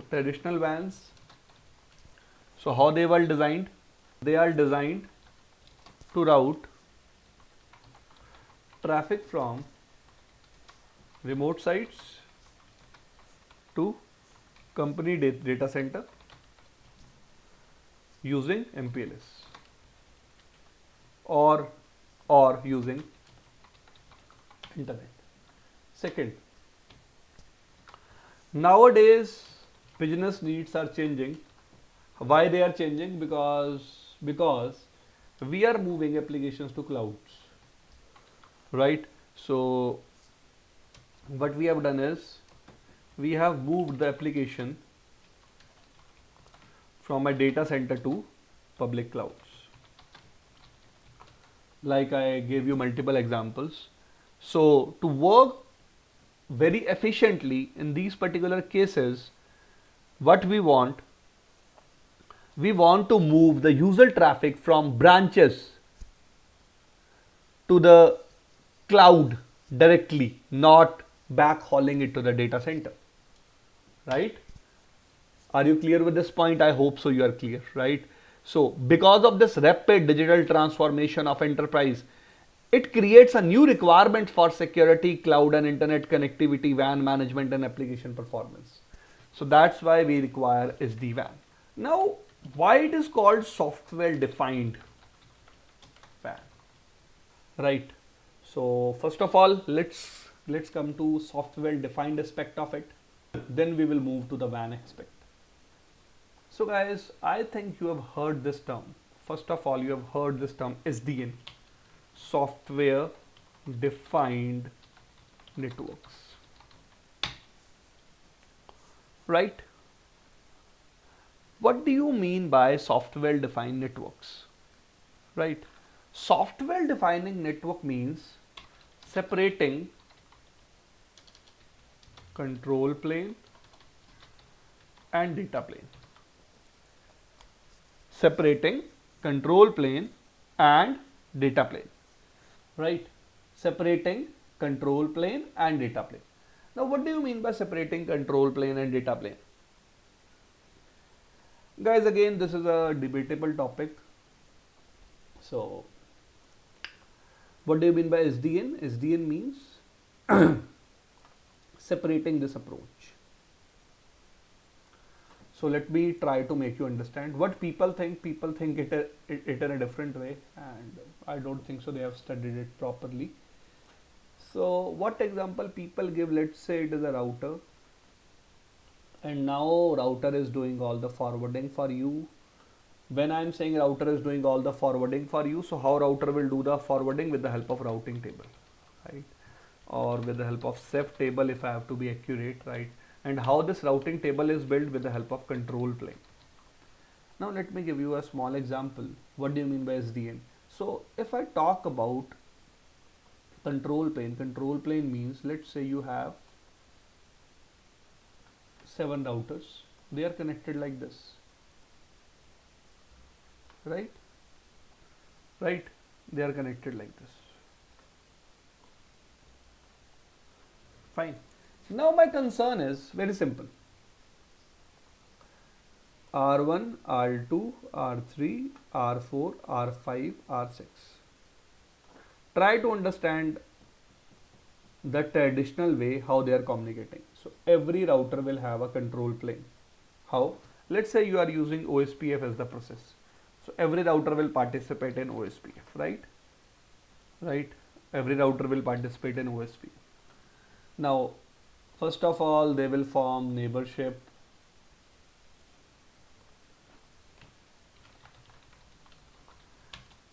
traditional WANs. So how they were designed? They are designed to route traffic from remote sites to company data center using MPLS or using internet. Second, nowadays business needs are changing. Why they are changing? Because we are moving applications to clouds, right? So what we have done is we have moved the application from a data center to public clouds. Like I gave you multiple examples. So to work very efficiently in these particular cases, what we want to move the user traffic from branches to the cloud directly, not backhauling it to the data center, right? Are you clear with this point? I hope so you are clear, right? So because of this rapid digital transformation of enterprise, it creates a new requirement for security, cloud and internet connectivity, WAN management and application performance. So that's why we require SD-WAN. Now, why it is called software defined WAN, right? So first of all, let's come to software defined aspect of it. Then we will move to the WAN aspect. So guys, I think you have heard this term. First of all, you have heard this term SDN, software defined networks, right? What do you mean by software defined networks, right? Software defining network means separating control plane and data plane. Separating control plane and data plane, right? Separating control plane and data plane. Now, what do you mean by separating control plane and data plane? Guys, again, this is a debatable topic. So, what do you mean by SDN? SDN means separating this approach. So let me try to make you understand what people think. People think it in a different way, and I don't think so. They have studied it properly. So what example people give? Let's say it is a router, and now router is doing all the forwarding for you. When I'm saying router is doing all the forwarding for you, so how router will do the forwarding? With the help of routing table, right? Or with the help of CEF table, if I have to be accurate, right? And how this routing table is built? With the help of control plane. Now let me give you a small example. What do you mean by SDN? So if I talk about control plane means, let's say you have 7 routers. They are connected like this, right? Right? They are connected like this. Fine. Now my concern is very simple. R1, R2, R3, R4, R5, R6. Try to understand the traditional way how they are communicating. So every router will have a control plane. How? Let's say you are using OSPF as the process. So every router will participate in OSPF, right? Right? Every router will participate in OSPF. Now, first of all, they will form neighborship.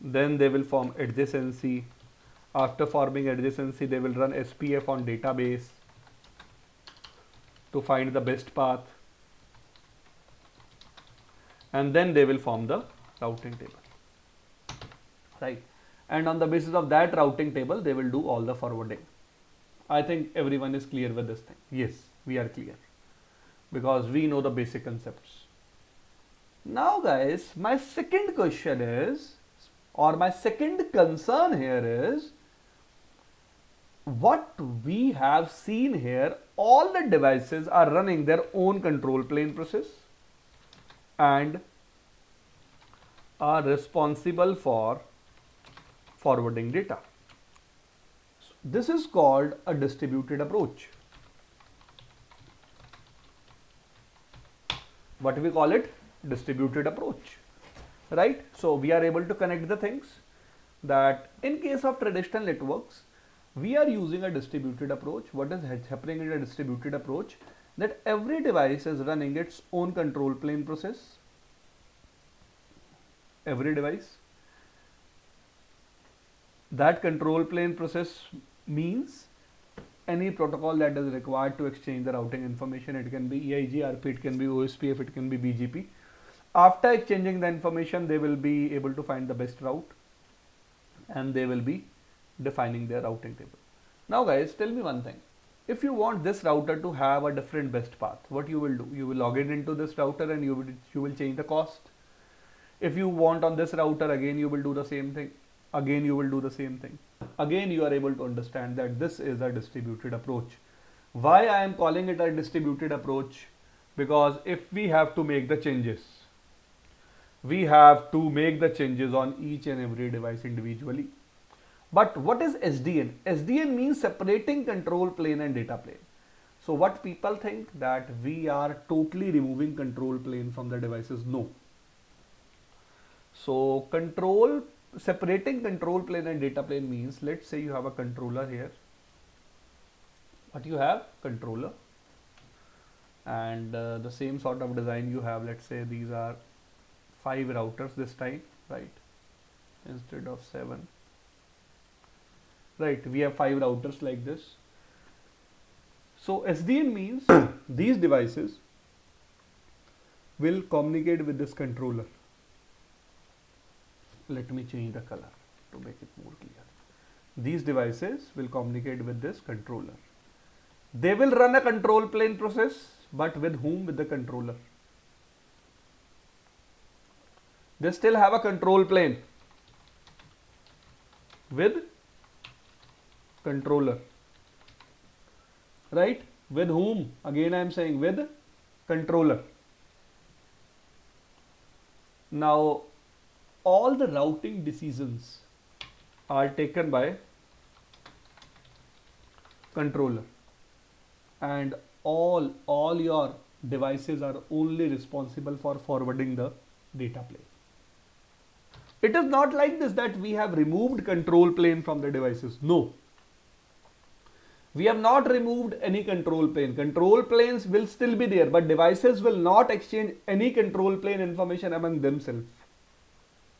Then they will form adjacency. After forming adjacency, they will run SPF on database to find the best path. And then they will form the routing table, right? And on the basis of that routing table, they will do all the forwarding. I think everyone is clear with this thing. Yes, we are clear because we know the basic concepts. Now guys, my second question is, or my second concern here is, what we have seen here, all the devices are running their own control plane process and are responsible for forwarding data. So this is called a distributed approach. What we call it? Distributed approach, right? So we are able to connect the things that in case of traditional networks, we are using a distributed approach. What is happening in a distributed approach? That every device is running its own control plane process. Every device. That control plane process means any protocol that is required to exchange the routing information. It can be EIG, RP, it can be OSPF, it can be BGP. After exchanging the information, they will be able to find the best route and they will be defining their routing table. Now guys, tell me one thing. If you want this router to have a different best path, what you will do? You will log in into this router and you will change the cost. If you want on this router, again you will do the same thing. Again you will do the same thing. Again you are able to understand that this is a distributed approach. Why I am calling it a distributed approach? Because if we have to make the changes, we have to make the changes on each and every device individually. But what is SDN? SDN means separating control plane and data plane. So what people think that we are totally removing control plane from the devices? No. So separating control plane and data plane means, let's say you have a controller here. What you have? Controller. And the same sort of design you have, let's say these are 5 routers this time, right? Instead of 7. Right, we have 5 routers like this. So SDN means these devices will communicate with this controller. Let me change the color to make it more clear. These devices will communicate with this controller. They will run a control plane process, but with whom? With the controller. They still have a control plane with controller, right? With whom? Again I am saying with controller. Now all the routing decisions are taken by controller and all your devices are only responsible for forwarding the data plane. It is not like this that we have removed control plane from the devices. No. We have not removed any control plane. Control planes will still be there, but devices will not exchange any control plane information among themselves.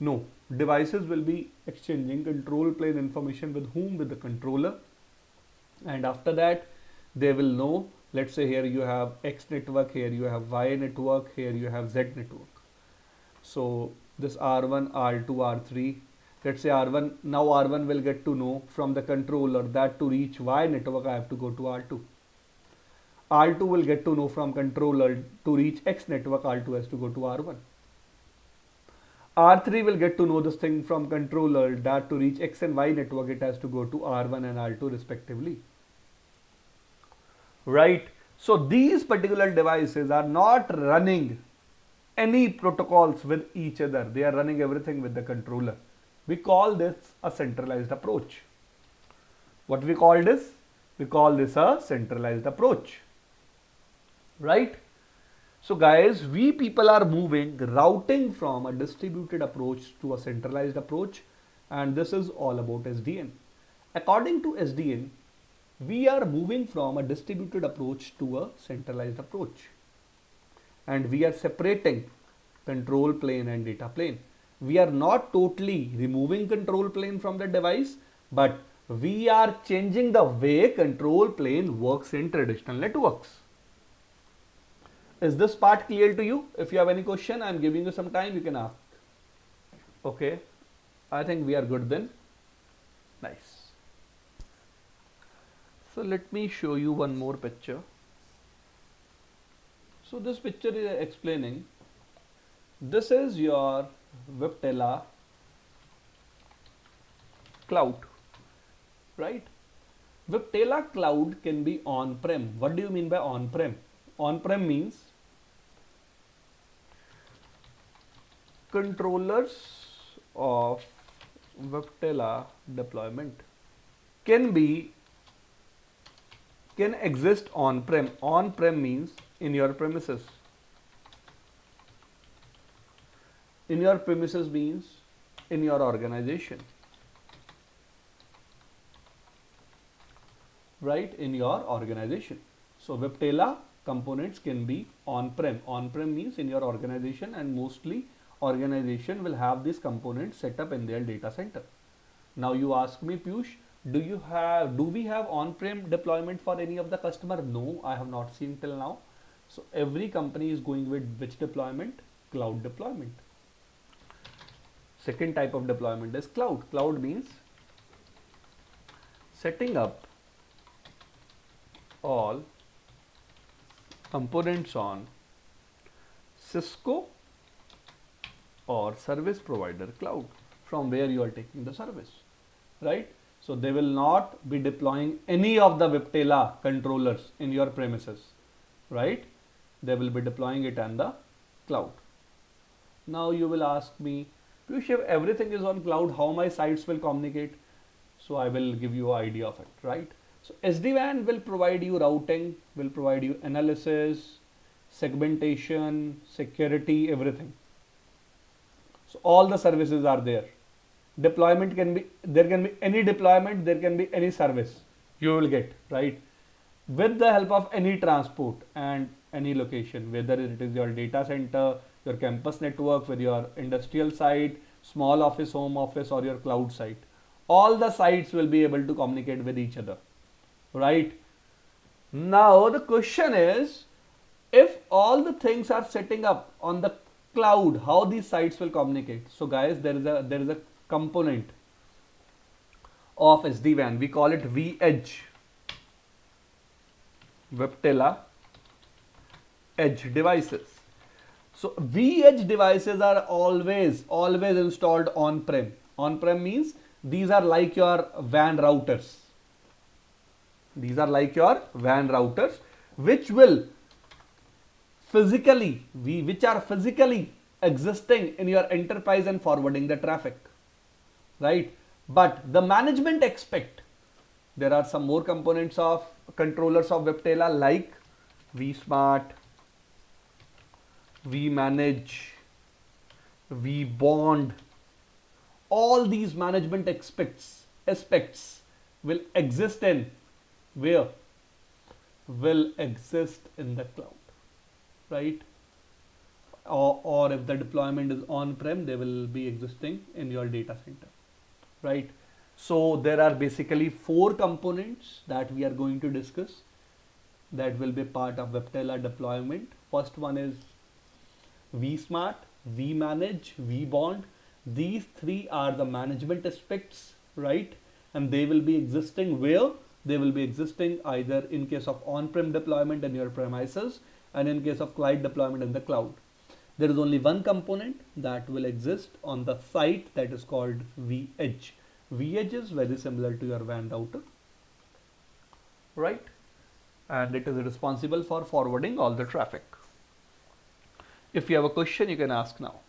No. Devices will be exchanging control plane information with whom? With the controller. And after that, they will know, let's say here you have X network, here you have Y network, here you have Z network. So this R1, R2, R3, let's say R1, now R1 will get to know from the controller that to reach Y network I have to go to R2. R2 will get to know from controller to reach X network R2 has to go to R1. R3 will get to know this thing from controller that to reach X and Y network it has to go to R1 and R2 respectively. Right. So these particular devices are not running any protocols with each other. They are running everything with the controller. We call this a centralized approach. What we call this? We call this a centralized approach. Right? So guys, we people are moving routing from a distributed approach to a centralized approach, and this is all about SDN. According to SDN, we are moving from a distributed approach to a centralized approach. And we are separating control plane and data plane. We are not totally removing control plane from the device, but we are changing the way control plane works in traditional networks. Is this part clear to you? If you have any question, I am giving you some time, you can ask. Okay, I think we are good then. Nice. So let me show you one more picture. So this picture is explaining, this is your Viptela cloud, right? Viptela cloud can be on-prem. What do you mean by on-prem? On-prem means controllers of Viptela deployment can exist on-prem. On-prem means in your premises. In your premises means in your organization. Right, in your organization. So Viptela components can be on-prem. On-prem means in your organization, and mostly organization will have these components set up in their data center. Now you ask me, Piyush, do we have on-prem deployment for any of the customer? No, I have not seen till now. So every company is going with which deployment? Cloud deployment. Second type of deployment is cloud. Cloud means setting up all components on Cisco or service provider cloud from where you are taking the service, right? So they will not be deploying any of the Viptela controllers in your premises, right? They will be deploying it on the cloud. Now you will ask me, Piyush, if everything is on cloud, how my sites will communicate? So I will give you an idea of it, right? So SD-WAN will provide you routing, will provide you analysis, segmentation, security, everything. So all the services are there. Deployment can be, there can be any deployment, there can be any service you will get, right? With the help of any transport and any location, whether it is your data center, your campus network, with your industrial site, small office, home office, or your cloud site. All the sites will be able to communicate with each other, right? Now the question is, if all the things are setting up on the cloud, how these sites will communicate? So guys, there is a component of SD-WAN. We call it V-Edge, Viptela Edge devices. So V-Edge devices are always installed on-prem. On-prem means these are like your WAN routers. These are like your WAN routers, which are physically existing in your enterprise and forwarding the traffic, right? But the management aspect, there are some more components of controllers of Viptela like vSmart, vManage, vBond. All these management aspects will exist in where? Will exist in the cloud, right? Or if the deployment is on-prem, they will be existing in your data center, right? So there are basically 4 components that we are going to discuss that will be part of Viptela deployment. First one is vSmart, vManage, vBond. These 3 are the management aspects, right? And they will be existing where? They will be existing either in case of on-prem deployment in your premises and in case of cloud deployment in the cloud. There is only one component that will exist on the site, that is called V-Edge. V-Edge is very similar to your WAN router, right? And it is responsible for forwarding all the traffic. If you have a question, you can ask now.